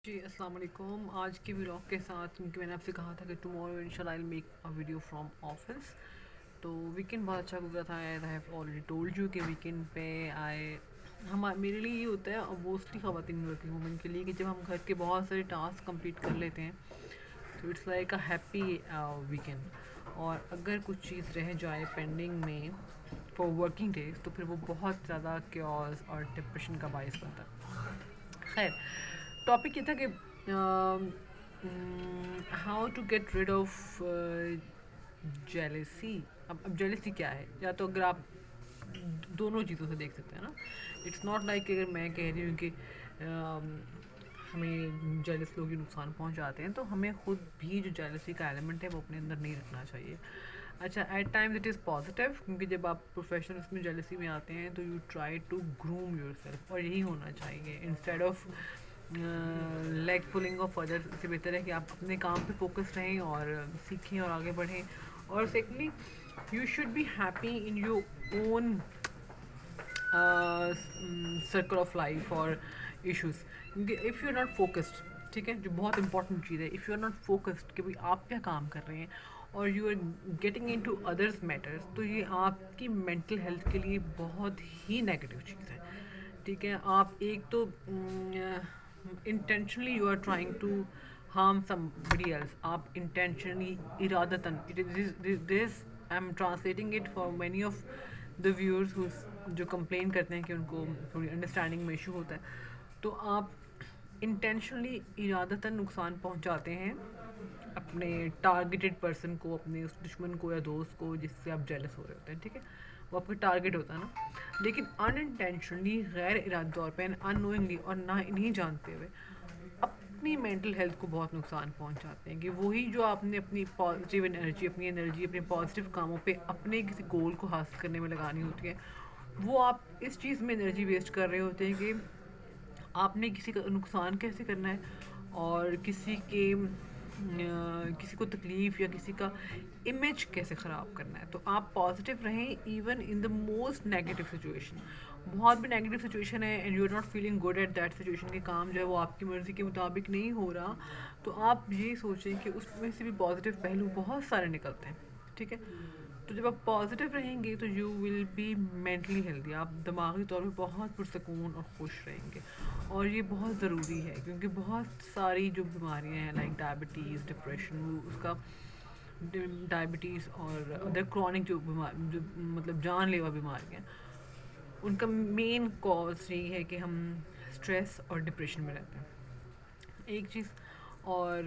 जी अस्सलाम वालेकुम। आज के व्लॉग के साथ क्योंकि मैंने आपसे कहा था कि टुमारो इंशाल्लाह I will make a video from office. तो वीकेंड बहुत अच्छा गुजरा था। I have already told you कि वीकेंड पे मेरे लिए ये होता है, और मोस्टली ख़वातीन वर्किंग वूमेन के लिए, कि जब हम घर के बहुत सारे टास्क कंप्लीट कर लेते हैं तो it's like a happy weekend. और अगर कुछ चीज़ रह जाए पेंडिंग में फॉर वर्किंग डेज तो फिर वो बहुत ज़्यादा क्योस और डिप्रेशन का बायस बनता है। खैर, टॉपिक ये था कि how to get rid of jealousy. अब जेलेसी क्या है, या तो अगर आप दोनों चीज़ों से देख सकते हैं ना। इट्स नॉट लाइक अगर मैं कह रही हूँ कि हमें जेलस लोग ही नुकसान पहुंचाते हैं, तो हमें खुद भी जो जेलसी का एलिमेंट है वो अपने अंदर नहीं रखना चाहिए। अच्छा, at times it is positive, क्योंकि जब आप प्रोफेशनल्स में जेलसी में आते हैं तो you try to groom yourself, और यही होना चाहिए instead of leg pulling of others. इससे बेहतर है कि आप अपने काम पे फोकस रहें और सीखें और आगे बढ़ें। और secondly, you should be happy in your own circle of life और इश्यूज। क्योंकि if you are not focused, ठीक है, जो बहुत इंपॉर्टेंट चीज़ है, if you are not focused कि भाई आप क्या काम कर रहे हैं और you are getting into others matters, तो ये आपकी मेंटल हेल्थ के लिए बहुत ही नेगेटिव चीज़ है। ठीक है, आप एक तो intentionally you are trying to harm somebody else. आप इंटेंशनली, इरादतन, it is this, I am translating it for many of the viewers जो कंप्लेन करते हैं कि उनको थोड़ी अंडरस्टैंडिंग में इशू होता है। तो आप इंटेंशनली, इरादतन नुकसान पहुंचाते हैं अपने टारगेटेड पर्सन को, अपने उस दुश्मन को या दोस्त को जिससे आप जेलस हो रहे होते हैं। ठीक है, वो आपका टारगेट होता है ना। लेकिन अनइंटेंशनली, गैर इरादी तौर पर, अननोइंगली और ना नहीं जानते हुए अपनी मेंटल हेल्थ को बहुत नुकसान पहुंचाते हैं। कि वही जो आपने अपनी पॉजिटिव एनर्जी, अपने पॉजिटिव कामों पे अपने किसी गोल को हासिल करने में लगानी होती है, वो आप इस चीज़ में एनर्जी वेस्ट कर रहे होते हैं कि आपने किसी का नुकसान कैसे करना है और किसी को तकलीफ़ या किसी का इमेज कैसे ख़राब करना है। तो आप पॉजिटिव रहें even in the most negative situation. बहुत भी नेगेटिव सिचुएशन है and you are not feeling good at that situation, के काम जो है वो आपकी मर्ज़ी के मुताबिक नहीं हो रहा, तो आप ये सोचें कि उसमें से भी पॉजिटिव पहलू बहुत सारे निकलते हैं। ठीक है, तो जब आप पॉजिटिव रहेंगे तो you will be mentally healthy. आप दिमागी तौर पे बहुत पुरसकून और खुश रहेंगे। और ये बहुत ज़रूरी है, क्योंकि बहुत सारी जो बीमारियां हैं लाइक डायबिटीज़, डिप्रेशन, उसका डायबिटीज़ और अदर क्रॉनिक जो बीमार, जो मतलब जानलेवा बीमारियाँ, उनका मेन कॉज यही है कि हम स्ट्रेस और डिप्रेशन में रहते हैं। एक चीज़ और,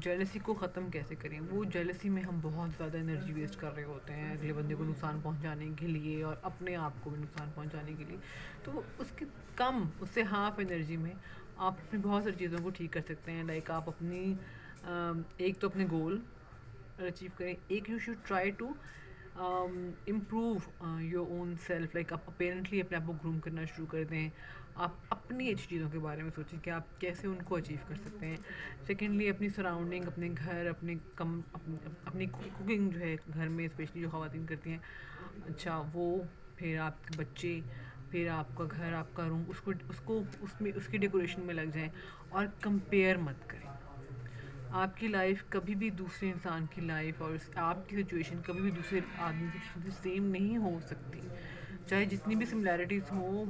जेलसी को ख़त्म कैसे करें। वो जेलसी में हम बहुत ज़्यादा एनर्जी वेस्ट कर रहे होते हैं अगले बंदे को नुकसान पहुंचाने के लिए और अपने आप को भी नुकसान पहुंचाने के लिए। तो उसके कम, उससे हाफ एनर्जी में आप अपनी बहुत सारी चीज़ों को ठीक कर सकते हैं। लाइक आप अपनी एक तो अपने गोल अचीव करें। एक, you should try to improve your own self. Like आप अपेरेंटली अपने आप को ग्रूम करना शुरू कर दें। आप अपनी अच्छी चीज़ों के बारे में सोचें कि आप कैसे उनको अचीव कर सकते हैं। सेकेंडली, अपनी सराउंडिंग, अपने घर, अपनी कुकिंग जो है घर में स्पेशली जो ख़वातीन करती हैं, अच्छा वो, फिर आपके बच्चे, फिर आपका घर, आपका रूम, उसको उसको उसमें उसकी डेकोरेशन में लग जाएं। और कंपेयर मत करें। आपकी लाइफ कभी भी दूसरे इंसान की लाइफ और आपकी सिचुएशन कभी भी दूसरे आदमी की सिचुएशन से सेम नहीं हो सकती। चाहे जितनी भी सिमिलैरिटीज़ हो,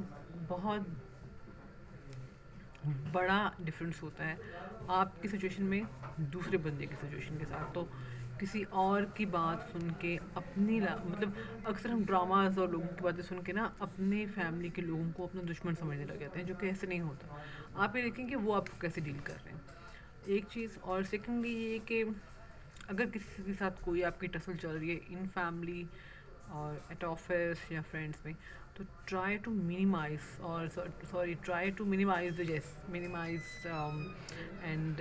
बहुत बड़ा डिफरेंस होता है आपकी सिचुएशन में दूसरे बंदे की सिचुएशन के साथ। तो किसी और की बात सुन के मतलब अक्सर हम ड्रामाज और लोगों की बातें सुन के ना अपने फैमिली के लोगों को अपना दुश्मन समझने लग जाते हैं, जो कि ऐसे नहीं होता। आप ये देखें कि वो आपको कैसे डील कर रहे हैं, एक चीज़। और सेकेंडली ये कि अगर किसी के साथ कोई आपकी टसल चल रही है इन फैमिली और एट ऑफिस या फ्रेंड्स में, तो ट्राई टू मिनिमाइज, और sorry, try to minimise the minimise and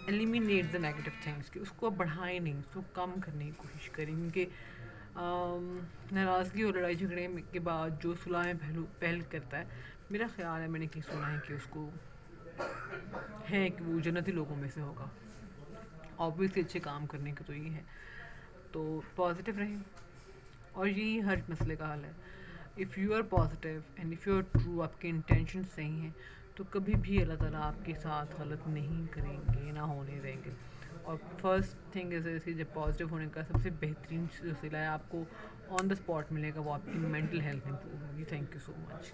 eliminate the negative things. कि उसको बढ़ाएं नहीं, उसको कम करने की कोशिश करें। क्योंकि नाराज़गी और लड़ाई झगड़े के बाद जो सुलह पहल करता है, मेरा ख्याल है, मैंने कहीं सुना है कि उसको है कि वो जन्नती लोगों में से होगा। ऑब्वियसली अच्छे काम करने का तो ये है। तो पॉजिटिव रहें, और यही हर मसले का हल है। If you are positive and if you are true, आपके इंटेंशन सही हैं, तो कभी भी अल्लाह ताला आपके साथ गलत नहीं करेंगे, ना होने देंगे। और फर्स्ट थिंग इज़ इसकी जब पॉजिटिव होने का सबसे बेहतरीन जो सिला है आपको ऑन द स्पॉट मिलेगा, वो आपकी मेंटल हेल्थ इंप्रूव होगी। Thank you so much.